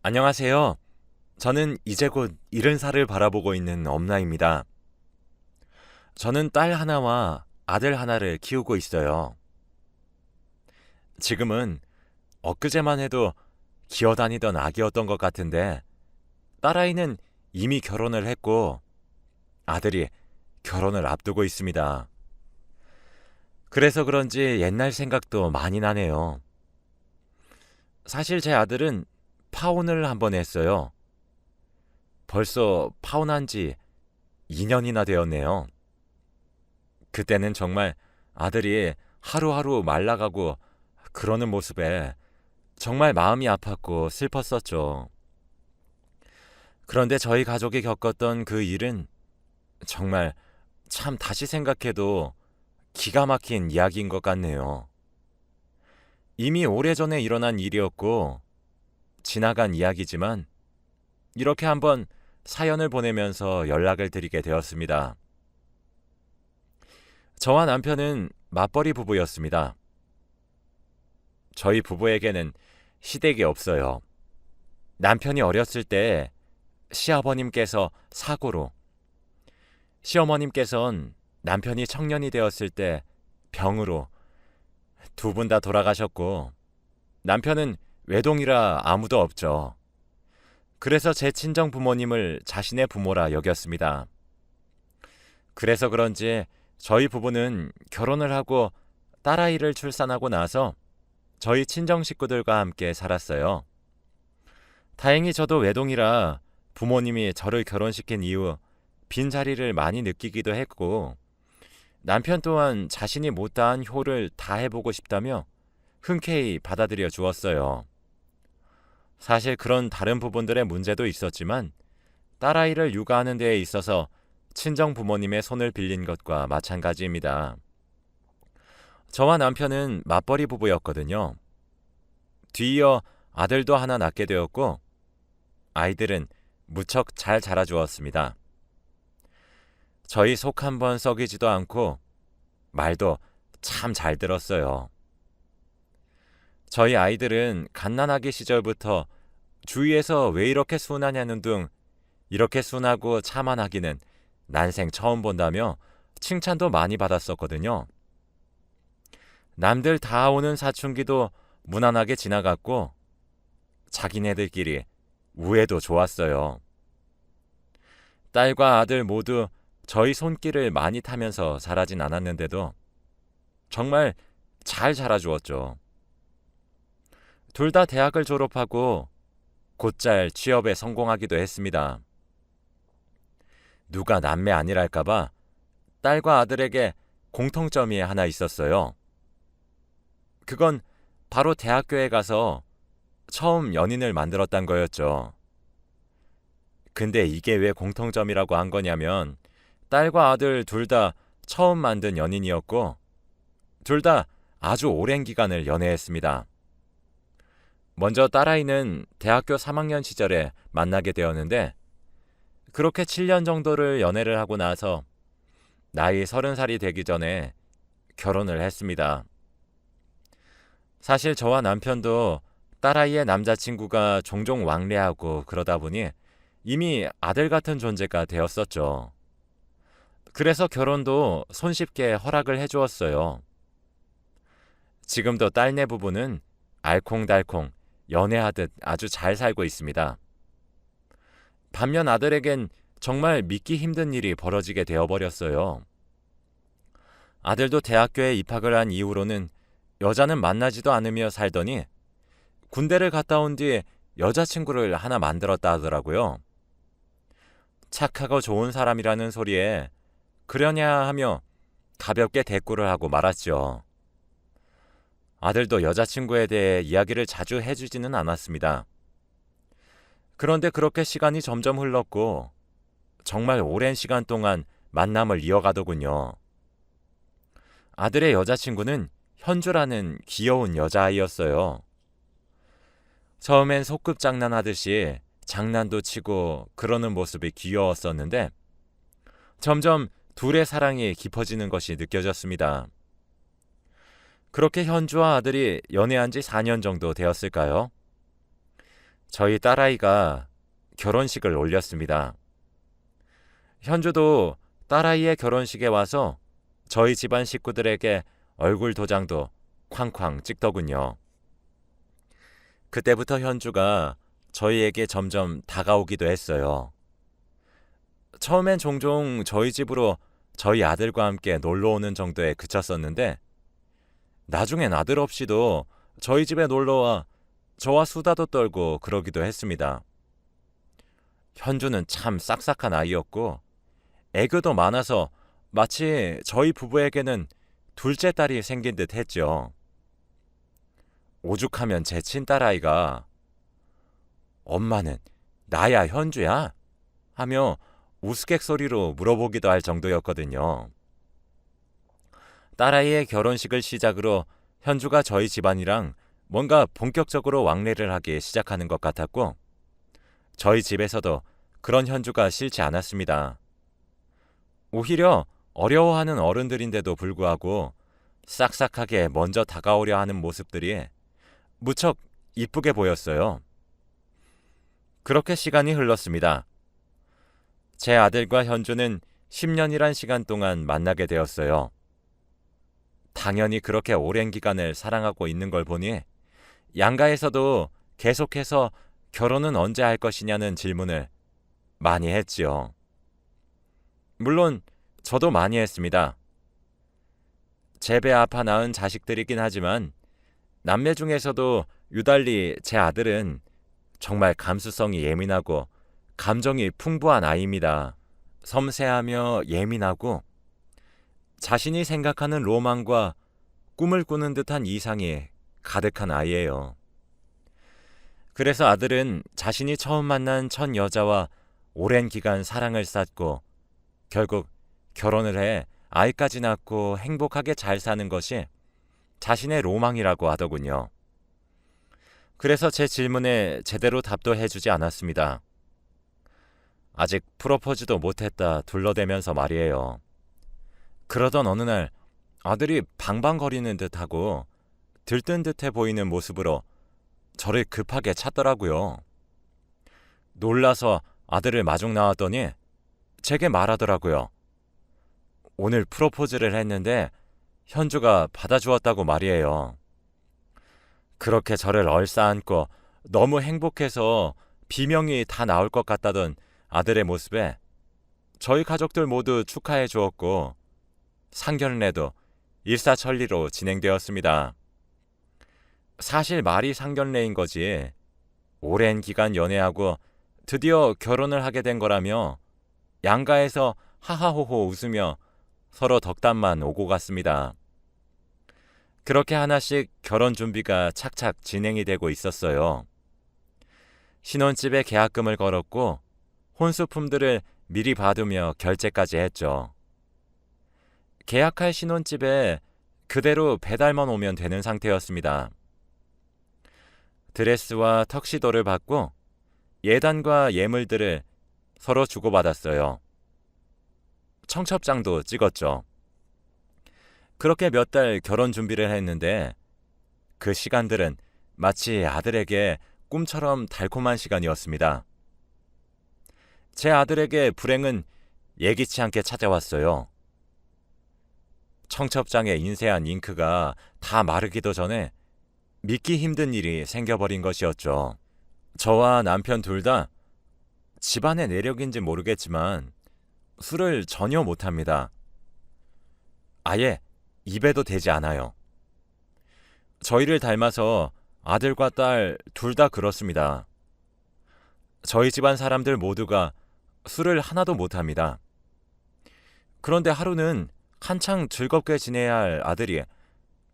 안녕하세요. 저는 이제 곧 70살을 바라보고 있는 엄마입니다. 저는 딸 하나와 아들 하나를 키우고 있어요. 지금은 엊그제만 해도 기어다니던 아기였던 것 같은데 딸아이는 이미 결혼을 했고 아들이 결혼을 앞두고 있습니다. 그래서 그런지 옛날 생각도 많이 나네요. 사실 제 아들은 파혼을 한 번 했어요. 벌써 파혼한 지 2년이나 되었네요. 그때는 정말 아들이 하루하루 말라가고 그러는 모습에 정말 마음이 아팠고 슬펐었죠. 그런데 저희 가족이 겪었던 그 일은 정말 참 다시 생각해도 기가 막힌 이야기인 것 같네요. 이미 오래전에 일어난 일이었고 지나간 이야기지만 이렇게 한번 사연을 보내면서 연락을 드리게 되었습니다. 저와 남편은 맞벌이 부부였습니다. 저희 부부에게는 시댁이 없어요. 남편이 어렸을 때 시아버님께서 사고로, 시어머님께선 남편이 청년이 되었을 때 병으로 두 분 다 돌아가셨고 남편은 외동이라 아무도 없죠. 그래서 제 친정 부모님을 자신의 부모라 여겼습니다. 그래서 그런지 저희 부부는 결혼을 하고 딸아이를 출산하고 나서 저희 친정 식구들과 함께 살았어요. 다행히 저도 외동이라 부모님이 저를 결혼시킨 이후 빈자리를 많이 느끼기도 했고 남편 또한 자신이 못다한 효를 다해보고 싶다며 흔쾌히 받아들여 주었어요. 사실 그런 다른 부분들의 문제도 있었지만 딸아이를 육아하는 데에 있어서 친정 부모님의 손을 빌린 것과 마찬가지입니다. 저와 남편은 맞벌이 부부였거든요. 뒤이어 아들도 하나 낳게 되었고 아이들은 무척 잘 자라주었습니다. 저희 속 한번 썩이지도 않고 말도 참 잘 들었어요. 저희 아이들은 갓난아기 시절부터 주위에서 왜 이렇게 순하냐는 등 이렇게 순하고 참한 아기는 난생 처음 본다며 칭찬도 많이 받았었거든요. 남들 다 오는 사춘기도 무난하게 지나갔고 자기네들끼리 우애도 좋았어요. 딸과 아들 모두 저희 손길을 많이 타면서 자라진 않았는데도 정말 잘 자라주었죠. 둘 다 대학을 졸업하고 곧잘 취업에 성공하기도 했습니다. 누가 남매 아니랄까봐 딸과 아들에게 공통점이 하나 있었어요. 그건 바로 대학교에 가서 처음 연인을 만들었단 거였죠. 근데 이게 왜 공통점이라고 한 거냐면 딸과 아들 둘 다 처음 만든 연인이었고 둘 다 아주 오랜 기간을 연애했습니다. 먼저 딸아이는 대학교 3학년 시절에 만나게 되었는데 그렇게 7년 정도를 연애를 하고 나서 나이 30살이 되기 전에 결혼을 했습니다. 사실 저와 남편도 딸아이의 남자친구가 종종 왕래하고 그러다 보니 이미 아들 같은 존재가 되었었죠. 그래서 결혼도 손쉽게 허락을 해주었어요. 지금도 딸네 부부는 알콩달콩 연애하듯 아주 잘 살고 있습니다. 반면 아들에겐 정말 믿기 힘든 일이 벌어지게 되어버렸어요. 아들도 대학교에 입학을 한 이후로는 여자는 만나지도 않으며 살더니 군대를 갔다 온 뒤에 여자친구를 하나 만들었다 하더라고요. 착하고 좋은 사람이라는 소리에 그러냐 하며 가볍게 대꾸를 하고 말았죠. 아들도 여자친구에 대해 이야기를 자주 해주지는 않았습니다. 그런데 그렇게 시간이 점점 흘렀고 정말 오랜 시간 동안 만남을 이어가더군요. 아들의 여자친구는 현주라는 귀여운 여자아이였어요. 처음엔 소꿉장난하듯이 장난도 치고 그러는 모습이 귀여웠었는데 점점 둘의 사랑이 깊어지는 것이 느껴졌습니다. 그렇게 현주와 아들이 연애한 지 4년 정도 되었을까요? 저희 딸아이가 결혼식을 올렸습니다. 현주도 딸아이의 결혼식에 와서 저희 집안 식구들에게 얼굴 도장도 쾅쾅 찍더군요. 그때부터 현주가 저희에게 점점 다가오기도 했어요. 처음엔 종종 저희 집으로 저희 아들과 함께 놀러 오는 정도에 그쳤었는데 나중엔 아들 없이도 저희 집에 놀러와 저와 수다도 떨고 그러기도 했습니다. 현주는 참 싹싹한 아이였고 애교도 많아서 마치 저희 부부에게는 둘째 딸이 생긴 듯 했죠. 오죽하면 제 친딸아이가 엄마는 나야 현주야? 하며 우스갯소리로 물어보기도 할 정도였거든요. 딸아이의 결혼식을 시작으로 현주가 저희 집안이랑 뭔가 본격적으로 왕래를 하기 시작하는 것 같았고 저희 집에서도 그런 현주가 싫지 않았습니다. 오히려 어려워하는 어른들인데도 불구하고 싹싹하게 먼저 다가오려 하는 모습들이 무척 이쁘게 보였어요. 그렇게 시간이 흘렀습니다. 제 아들과 현주는 10년이란 시간 동안 만나게 되었어요. 당연히 그렇게 오랜 기간을 사랑하고 있는 걸 보니 양가에서도 계속해서 결혼은 언제 할 것이냐는 질문을 많이 했지요. 물론 저도 많이 했습니다. 제 배 아파 낳은 자식들이긴 하지만 남매 중에서도 유달리 제 아들은 정말 감수성이 예민하고 감정이 풍부한 아이입니다. 섬세하며 예민하고 자신이 생각하는 로망과 꿈을 꾸는 듯한 이상이 가득한 아이예요. 그래서 아들은 자신이 처음 만난 첫 여자와 오랜 기간 사랑을 쌓고 결국 결혼을 해 아이까지 낳고 행복하게 잘 사는 것이 자신의 로망이라고 하더군요. 그래서 제 질문에 제대로 답도 해주지 않았습니다. 아직 프로포즈도 못했다 둘러대면서 말이에요. 그러던 어느 날 아들이 방방거리는 듯하고 들뜬 듯해 보이는 모습으로 저를 급하게 찾더라고요. 놀라서 아들을 마중 나왔더니 제게 말하더라고요. 오늘 프로포즈를 했는데 현주가 받아주었다고 말이에요. 그렇게 저를 얼싸안고 너무 행복해서 비명이 다 나올 것 같다던 아들의 모습에 저희 가족들 모두 축하해 주었고 상견례도 일사천리로 진행되었습니다. 사실 말이 상견례인 거지 오랜 기간 연애하고 드디어 결혼을 하게 된 거라며 양가에서 하하호호 웃으며 서로 덕담만 오고 갔습니다. 그렇게 하나씩 결혼 준비가 착착 진행이 되고 있었어요. 신혼집에 계약금을 걸었고 혼수품들을 미리 받으며 결제까지 했죠. 계약할 신혼집에 그대로 배달만 오면 되는 상태였습니다. 드레스와 턱시도를 받고 예단과 예물들을 서로 주고받았어요. 청첩장도 찍었죠. 그렇게 몇 달 결혼 준비를 했는데 그 시간들은 마치 아들에게 꿈처럼 달콤한 시간이었습니다. 제 아들에게 불행은 예기치 않게 찾아왔어요. 청첩장에 인쇄한 잉크가 다 마르기도 전에 믿기 힘든 일이 생겨버린 것이었죠. 저와 남편 둘 다 집안의 내력인지 모르겠지만 술을 전혀 못합니다. 아예 입에도 대지 않아요. 저희를 닮아서 아들과 딸 둘 다 그렇습니다. 저희 집안 사람들 모두가 술을 하나도 못합니다. 그런데 하루는 한창 즐겁게 지내야 할 아들이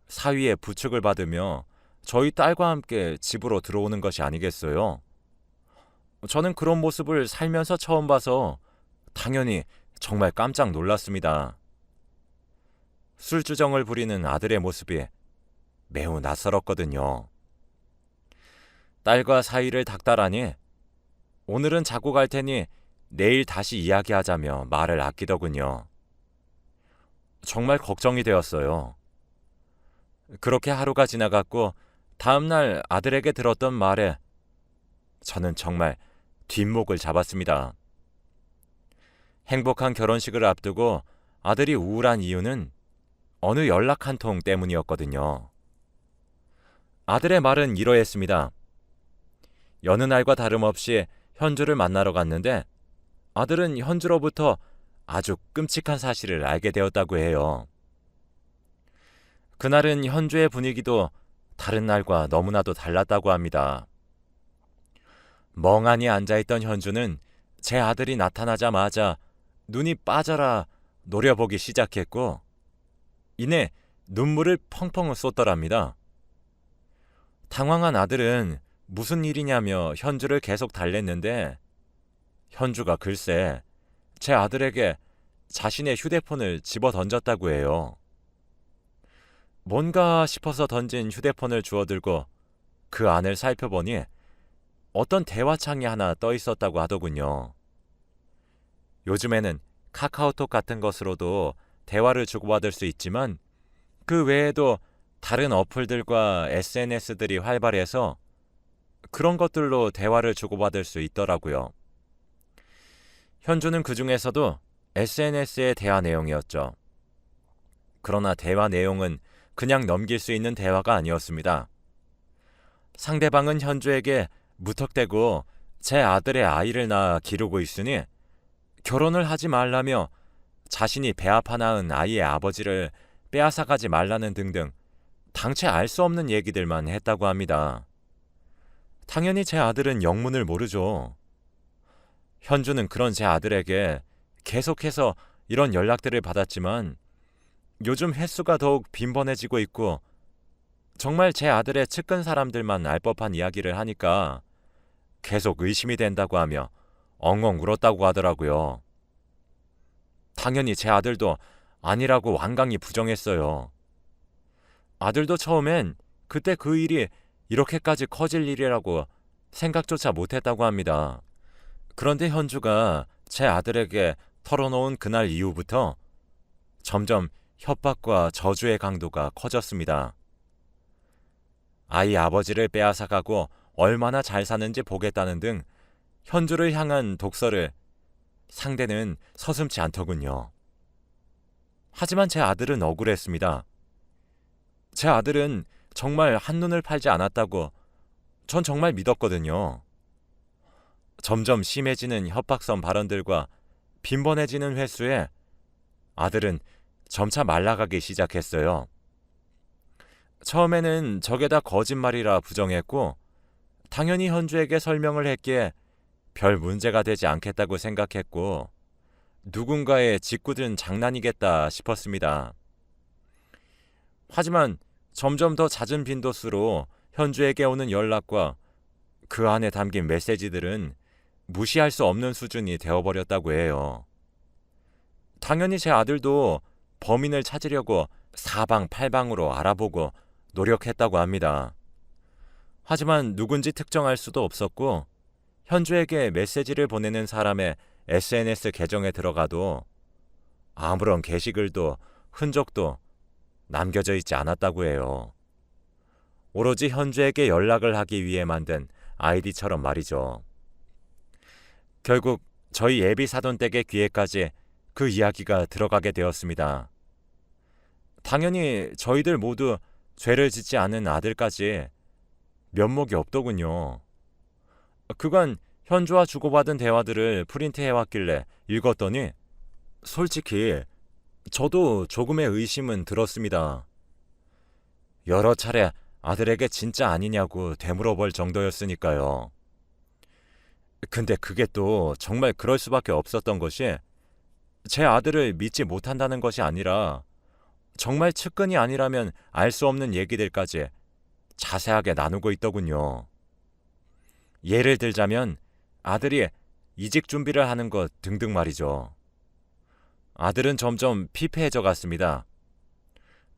사위의 부축을 받으며 저희 딸과 함께 집으로 들어오는 것이 아니겠어요? 저는 그런 모습을 살면서 처음 봐서 당연히 정말 깜짝 놀랐습니다. 술주정을 부리는 아들의 모습이 매우 낯설었거든요. 딸과 사이를 닥달하니 오늘은 자고 갈 테니 내일 다시 이야기하자며 말을 아끼더군요. 정말 걱정이 되었어요. 그렇게 하루가 지나갔고 다음날 아들에게 들었던 말에 저는 정말 뒷목을 잡았습니다. 행복한 결혼식을 앞두고 아들이 우울한 이유는 어느 연락 한 통 때문이었거든요. 아들의 말은 이러했습니다. 여느 날과 다름없이 현주를 만나러 갔는데 아들은 현주로부터 아주 끔찍한 사실을 알게 되었다고 해요. 그날은 현주의 분위기도 다른 날과 너무나도 달랐다고 합니다. 멍하니 앉아있던 현주는 제 아들이 나타나자마자 눈이 빠져라 노려보기 시작했고 이내 눈물을 펑펑 쏟더랍니다. 당황한 아들은 무슨 일이냐며 현주를 계속 달랬는데 현주가 글쎄 제 아들에게 자신의 휴대폰을 집어 던졌다고 해요. 뭔가 싶어서 던진 휴대폰을 주워들고 그 안을 살펴보니 어떤 대화창이 하나 떠 있었다고 하더군요. 요즘에는 카카오톡 같은 것으로도 대화를 주고받을 수 있지만 그 외에도 다른 어플들과 SNS들이 활발해서 그런 것들로 대화를 주고받을 수 있더라고요. 현주는 그 중에서도 SNS의 대화 내용이었죠. 그러나 대화 내용은 그냥 넘길 수 있는 대화가 아니었습니다. 상대방은 현주에게 무턱대고 제 아들의 아이를 낳아 기르고 있으니 결혼을 하지 말라며 자신이 배아파 낳은 아이의 아버지를 빼앗아가지 말라는 등등 당최 알 수 없는 얘기들만 했다고 합니다. 당연히 제 아들은 영문을 모르죠. 현주는 그런 제 아들에게 계속해서 이런 연락들을 받았지만 요즘 횟수가 더욱 빈번해지고 있고 정말 제 아들의 측근 사람들만 알 법한 이야기를 하니까 계속 의심이 된다고 하며 엉엉 울었다고 하더라고요. 당연히 제 아들도 아니라고 완강히 부정했어요. 아들도 처음엔 그때 그 일이 이렇게까지 커질 일이라고 생각조차 못했다고 합니다. 그런데 현주가 제 아들에게 털어놓은 그날 이후부터 점점 협박과 저주의 강도가 커졌습니다. 아이 아버지를 빼앗아가고 얼마나 잘 사는지 보겠다는 등 현주를 향한 독서를 상대는 서슴지 않더군요. 하지만 제 아들은 억울했습니다. 제 아들은 정말 한눈을 팔지 않았다고 전 정말 믿었거든요. 점점 심해지는 협박성 발언들과 빈번해지는 횟수에 아들은 점차 말라가기 시작했어요. 처음에는 저게 다 거짓말이라 부정했고 당연히 현주에게 설명을 했기에 별 문제가 되지 않겠다고 생각했고 누군가의 짓궂은 장난이겠다 싶었습니다. 하지만 점점 더 잦은 빈도수로 현주에게 오는 연락과 그 안에 담긴 메시지들은 무시할 수 없는 수준이 되어버렸다고 해요. 당연히 제 아들도 범인을 찾으려고 사방팔방으로 알아보고 노력했다고 합니다. 하지만 누군지 특정할 수도 없었고 현주에게 메시지를 보내는 사람의 SNS 계정에 들어가도 아무런 게시글도 흔적도 남겨져 있지 않았다고 해요. 오로지 현주에게 연락을 하기 위해 만든 아이디처럼 말이죠. 결국 저희 예비 사돈댁의 귀에까지 그 이야기가 들어가게 되었습니다. 당연히 저희들 모두 죄를 짓지 않은 아들까지 면목이 없더군요. 그간 현주와 주고받은 대화들을 프린트해왔길래 읽었더니 솔직히 저도 조금의 의심은 들었습니다. 여러 차례 아들에게 진짜 아니냐고 되물어볼 정도였으니까요. 근데 그게 또 정말 그럴 수밖에 없었던 것이 제 아들을 믿지 못한다는 것이 아니라 정말 측근이 아니라면 알 수 없는 얘기들까지 자세하게 나누고 있더군요. 예를 들자면 아들이 이직 준비를 하는 것 등등 말이죠. 아들은 점점 피폐해져 갔습니다.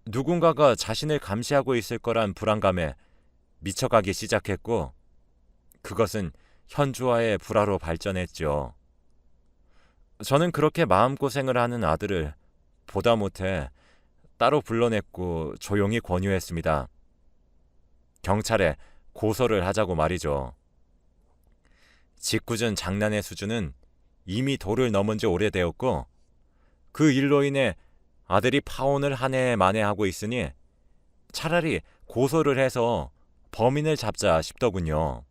누군가가 자신을 감시하고 있을 거란 불안감에 미쳐가기 시작했고 그것은 현주와의 불화로 발전했죠. 저는 그렇게 마음고생을 하는 아들을 보다 못해 따로 불러냈고 조용히 권유했습니다. 경찰에 고소를 하자고 말이죠. 짓궂은 장난의 수준은 이미 도를 넘은 지 오래되었고 그 일로 인해 아들이 파혼을 한 해 만에 하고 있으니 차라리 고소를 해서 범인을 잡자 싶더군요.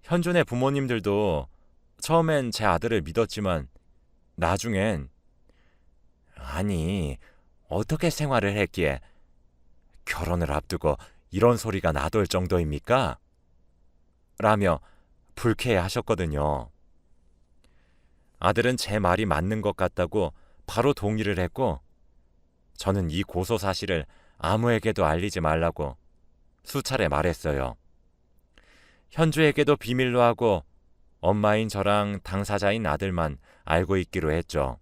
현준의 부모님들도 처음엔 제 아들을 믿었지만 나중엔 아니 어떻게 생활을 했기에 결혼을 앞두고 이런 소리가 나돌 정도입니까? 라며 불쾌해하셨거든요. 아들은 제 말이 맞는 것 같다고 바로 동의를 했고 저는 이 고소 사실을 아무에게도 알리지 말라고 수차례 말했어요. 현주에게도 비밀로 하고 엄마인 저랑 당사자인 아들만 알고 있기로 했죠.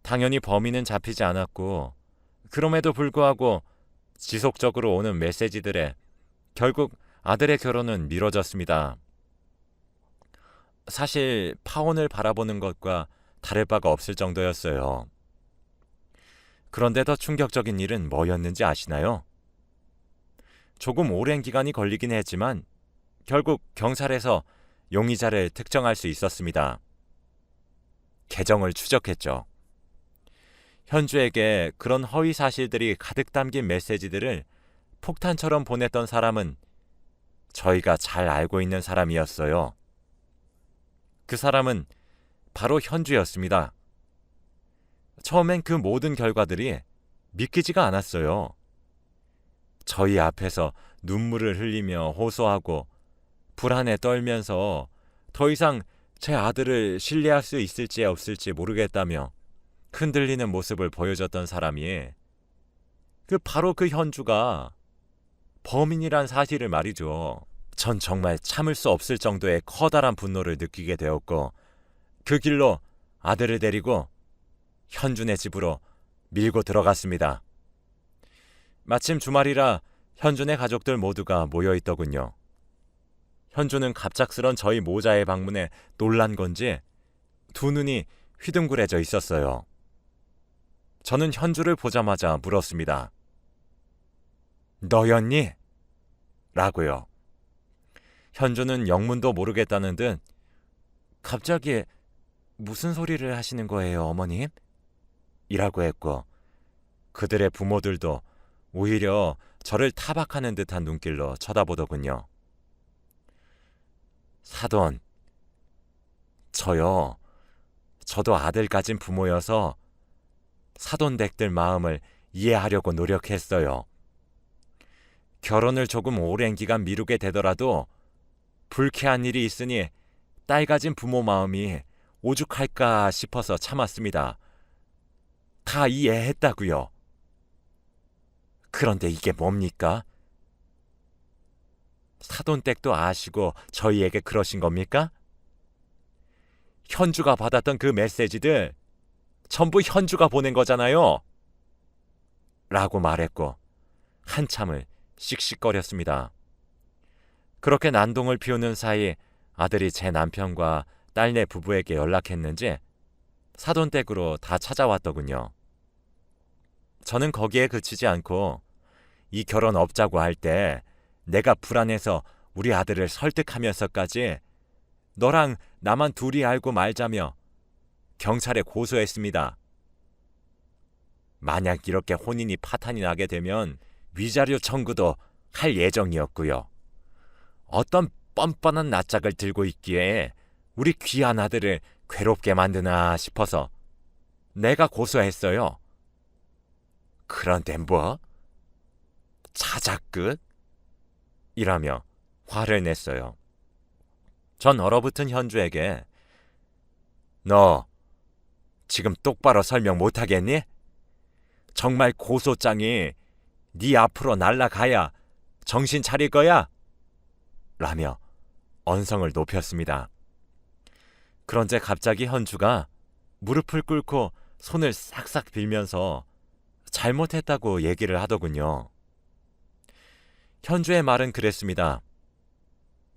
당연히 범인은 잡히지 않았고 그럼에도 불구하고 지속적으로 오는 메시지들에 결국 아들의 결혼은 미뤄졌습니다. 사실 파혼을 바라보는 것과 다를 바가 없을 정도였어요. 그런데 더 충격적인 일은 뭐였는지 아시나요? 조금 오랜 기간이 걸리긴 했지만 결국 경찰에서 용의자를 특정할 수 있었습니다. 계정을 추적했죠. 현주에게 그런 허위 사실들이 가득 담긴 메시지들을 폭탄처럼 보냈던 사람은 저희가 잘 알고 있는 사람이었어요. 그 사람은 바로 현주였습니다. 처음엔 그 모든 결과들이 믿기지가 않았어요. 저희 앞에서 눈물을 흘리며 호소하고 불안에 떨면서 더 이상 제 아들을 신뢰할 수 있을지 없을지 모르겠다며 흔들리는 모습을 보여줬던 사람이 바로 그 현주가 범인이란 사실을 말이죠. 전 정말 참을 수 없을 정도의 커다란 분노를 느끼게 되었고 그 길로 아들을 데리고 현준의 집으로 밀고 들어갔습니다. 마침 주말이라 현준의 가족들 모두가 모여있더군요. 현준은 갑작스런 저희 모자의 방문에 놀란 건지 두 눈이 휘둥그레져 있었어요. 저는 현주를 보자마자 물었습니다. 너였니? 라고요. 현주는 영문도 모르겠다는 듯 갑자기 무슨 소리를 하시는 거예요, 어머님? 이라고 했고 그들의 부모들도 오히려 저를 타박하는 듯한 눈길로 쳐다보더군요. 사돈, 저도 아들 가진 부모여서 사돈댁들 마음을 이해하려고 노력했어요. 결혼을 조금 오랜 기간 미루게 되더라도 불쾌한 일이 있으니 딸 가진 부모 마음이 오죽할까 싶어서 참았습니다. 다 이해했다고요. 그런데 이게 뭡니까? 사돈댁도 아시고 저희에게 그러신 겁니까? 현주가 받았던 그 메시지들 전부 현주가 보낸 거잖아요. 라고 말했고 한참을 씩씩거렸습니다. 그렇게 난동을 피우는 사이 아들이 제 남편과 딸네 부부에게 연락했는지 사돈댁으로 다 찾아왔더군요. 저는 거기에 그치지 않고 이 결혼 없자고 할 때 내가 불안해서 우리 아들을 설득하면서까지 너랑 나만 둘이 알고 말자며 경찰에 고소했습니다. 만약 이렇게 혼인이 파탄이 나게 되면 위자료 청구도 할 예정이었고요. 어떤 뻔뻔한 낯짝을 들고 있기에 우리 귀한 아들을 괴롭게 만드나 싶어서 내가 고소했어요. 그런데 뭐? 자작극? 이라며 화를 냈어요. 전 얼어붙은 현주에게 너 지금 똑바로 설명 못하겠니? 정말 고소장이 네 앞으로 날아가야 정신 차릴 거야? 라며 언성을 높였습니다. 그런데 갑자기 현주가 무릎을 꿇고 손을 싹싹 빌면서 잘못했다고 얘기를 하더군요. 현주의 말은 그랬습니다.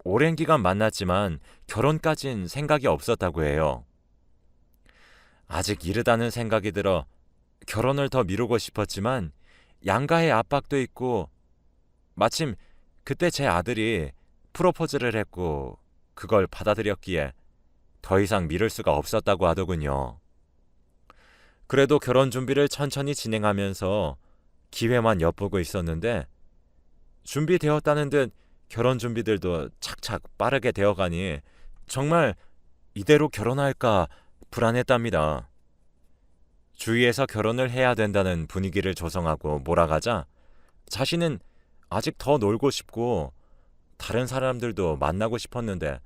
오랜 기간 만났지만 결혼까진 생각이 없었다고 해요. 아직 이르다는 생각이 들어 결혼을 더 미루고 싶었지만 양가의 압박도 있고 마침 그때 제 아들이 프로포즈를 했고 그걸 받아들였기에 더 이상 미룰 수가 없었다고 하더군요. 그래도 결혼 준비를 천천히 진행하면서 기회만 엿보고 있었는데 준비되었다는 듯 결혼 준비들도 착착 빠르게 되어가니 정말 이대로 결혼할까 불안했답니다. 주위에서 결혼을 해야 된다는 분위기를 조성하고 몰아가자 자신은 아직 더 놀고 싶고 다른 사람들도 만나고 싶었는데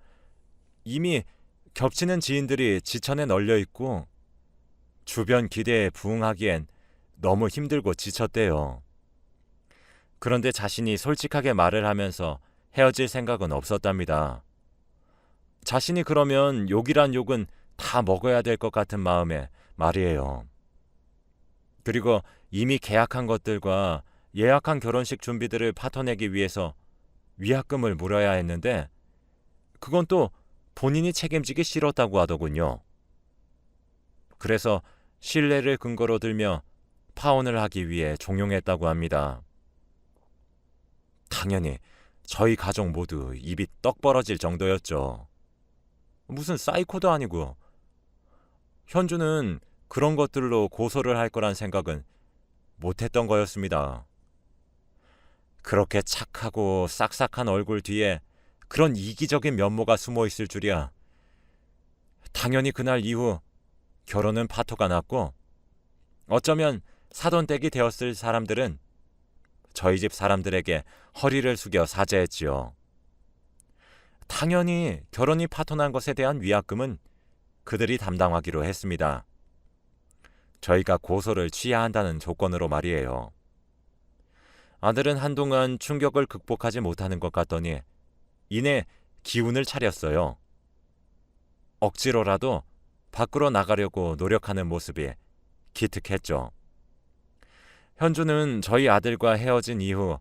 이미 겹치는 지인들이 지천에 널려 있고 주변 기대에 부응하기엔 너무 힘들고 지쳤대요. 그런데 자신이 솔직하게 말을 하면서 헤어질 생각은 없었답니다. 자신이 그러면 욕이란 욕은 다 먹어야 될 것 같은 마음에 말이에요. 그리고 이미 계약한 것들과 예약한 결혼식 준비들을 파토내기 위해서 위약금을 물어야 했는데 그건 또 본인이 책임지기 싫었다고 하더군요. 그래서 신뢰를 근거로 들며 파혼을 하기 위해 종용했다고 합니다. 당연히 저희 가족 모두 입이 떡 벌어질 정도였죠. 무슨 사이코도 아니고. 현주는 그런 것들로 고소를 할 거란 생각은 못했던 거였습니다. 그렇게 착하고 싹싹한 얼굴 뒤에 그런 이기적인 면모가 숨어 있을 줄이야. 당연히 그날 이후 결혼은 파토가 났고 어쩌면 사돈댁이 되었을 사람들은 저희 집 사람들에게 허리를 숙여 사죄했지요. 당연히 결혼이 파토난 것에 대한 위약금은 그들이 담당하기로 했습니다. 저희가 고소를 취해야 한다는 조건으로 말이에요. 아들은 한동안 충격을 극복하지 못하는 것 같더니 이내 기운을 차렸어요. 억지로라도 밖으로 나가려고 노력하는 모습이 기특했죠. 현주는 저희 아들과 헤어진 이후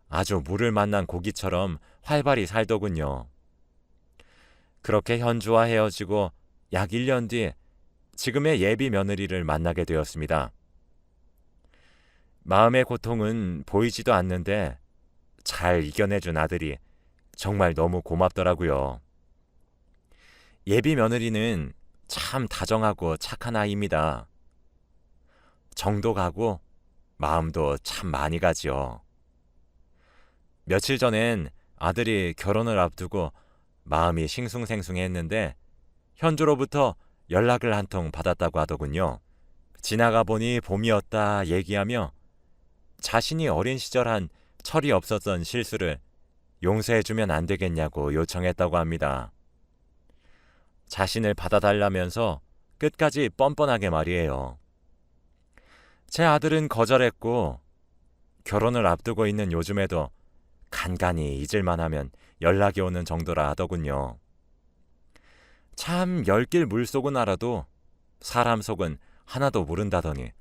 아주 물을 만난 고기처럼 활발히 살더군요. 그렇게 현주와 헤어지고 약 1년 뒤 지금의 예비 며느리를 만나게 되었습니다. 마음의 고통은 보이지도 않는데 잘 이겨내준 아들이 정말 너무 고맙더라고요. 예비 며느리는 참 다정하고 착한 아이입니다. 정도 가고 마음도 참 많이 가지요. 며칠 전엔 아들이 결혼을 앞두고 마음이 싱숭생숭했는데 현주로부터 연락을 한 통 받았다고 하더군요. 지나가 보니 봄이었다 얘기하며 자신이 어린 시절 한 철이 없었던 실수를 용서해주면 안 되겠냐고 요청했다고 합니다. 자신을 받아달라면서 끝까지 뻔뻔하게 말이에요. 제 아들은 거절했고 결혼을 앞두고 있는 요즘에도 간간히 잊을만 하면 연락이 오는 정도라 하더군요. 참 열길 물속은 알아도 사람 속은 하나도 모른다더니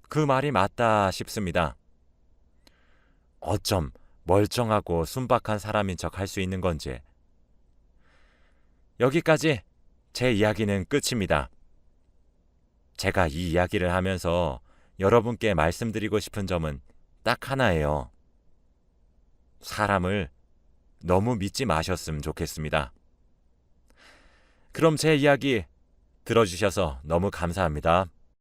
그 말이 맞다 싶습니다. 어쩜 멀쩡하고 순박한 사람인 척 할 수 있는 건지. 여기까지 제 이야기는 끝입니다. 제가 이 이야기를 하면서 여러분께 말씀드리고 싶은 점은 딱 하나예요. 사람을 너무 믿지 마셨으면 좋겠습니다. 그럼 제 이야기 들어주셔서 너무 감사합니다.